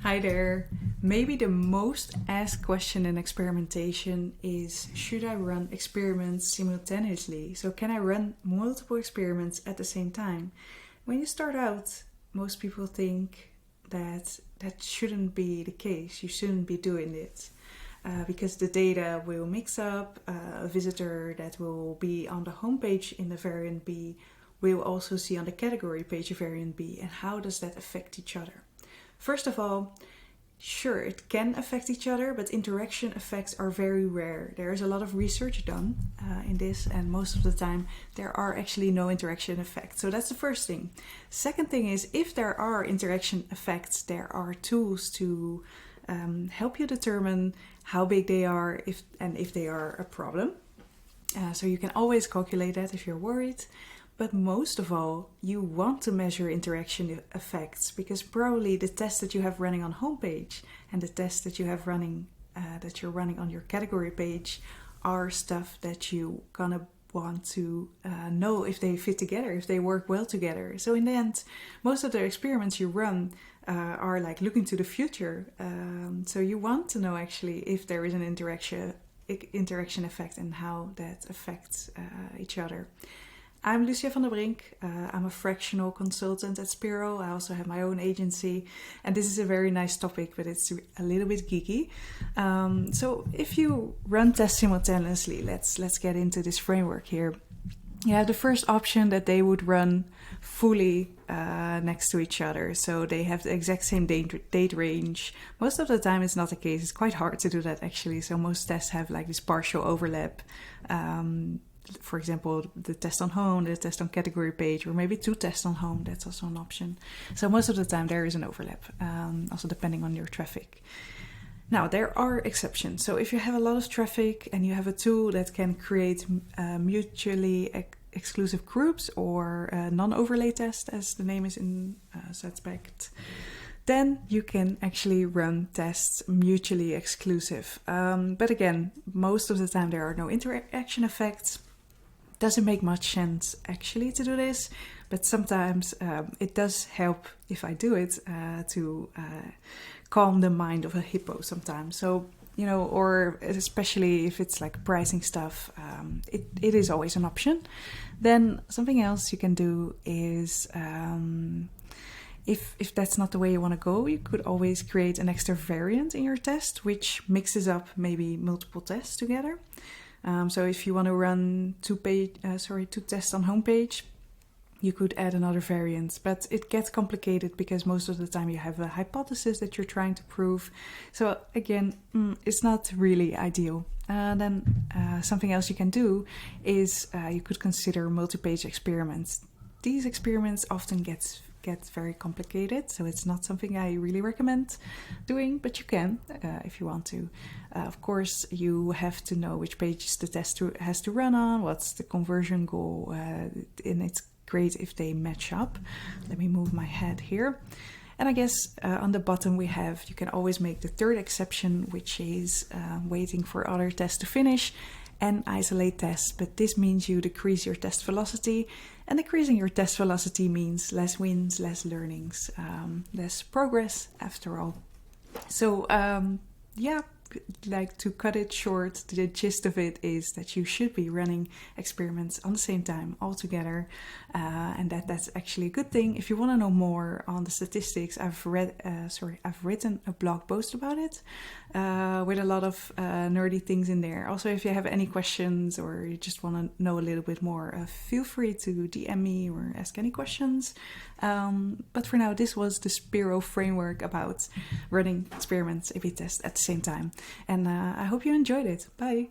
Hi there. Maybe the most asked question in experimentation is, should I run experiments simultaneously? So can I run multiple experiments at the same time? When you start out, most people think that that shouldn't be the case. You shouldn't be doing it. Because the data will mix up. A visitor that will be on the homepage in the variant B will also see on the category page a variant B. And how does that affect each other? First of all, sure, it can affect each other, but interaction effects are very rare. There is a lot of research done in this, and most of the time there are actually no interaction effects. So that's the first thing. Second thing is, if there are interaction effects, there are tools to help you determine how big they are if they are a problem. So you can always calculate that if you're worried. But most of all, you want to measure interaction effects, because probably the test that you have running on homepage and the test that you have running that you're running on your category page are stuff that you gonna want to know if they fit together, if they work well together. So in the end, most of the experiments you run are like looking to the future. So you want to know actually if there is an interaction effect and how that affects each other. I'm Lucia van der Brink. I'm a fractional consultant at CRO. I also have my own agency, and this is a very nice topic, but it's a little bit geeky. So if you run tests simultaneously, let's get into this framework here. You have the first option that they would run fully next to each other, so they have the exact same date range. Most of the time it's not the case. It's quite hard to do that actually. So most tests have like this partial overlap. For example, the test on home, the test on category page, or maybe two tests on home, that's also an option. So most of the time there is an overlap, also depending on your traffic. Now, there are exceptions. So if you have a lot of traffic and you have a tool that can create mutually exclusive groups or non-overlay test, as the name is in suspect, then you can actually run tests mutually exclusive. But again, most of the time there are no interaction effects. Doesn't make much sense actually to do this, but sometimes it does help if I do it to calm the mind of a hippo sometimes. So, or especially if it's like pricing stuff, it is always an option. Then something else you can do is, if that's not the way you want to go, you could always create an extra variant in your test, which mixes up maybe multiple tests together. So if you want to run two tests on homepage, you could add another variant, but it gets complicated because most of the time you have a hypothesis that you're trying to prove. So again, it's not really ideal. Then something else you can do is you could consider multi-page experiments. These experiments often get very complicated, so it's not something I really recommend doing, but you can if you want to. Of course, you have to know which pages the test has to run on, what's the conversion goal, and it's great if they match up. Let me move my head here. And I guess on the bottom you can always make the third exception, which is waiting for other tests to finish and isolate tests, but this means you decrease your test velocity, and decreasing your test velocity means less wins, less learnings, less progress after all. So like to cut it short, the gist of it is that you should be running experiments on the same time all together, and that's actually a good thing. If you want to know more on the statistics, I've written a blog post about it with a lot of nerdy things in there. Also, if you have any questions or you just want to know a little bit more, feel free to DM me or ask any questions. But for now, this was the CRO framework about running experiments A/B tests at the same time. And I hope you enjoyed it. Bye.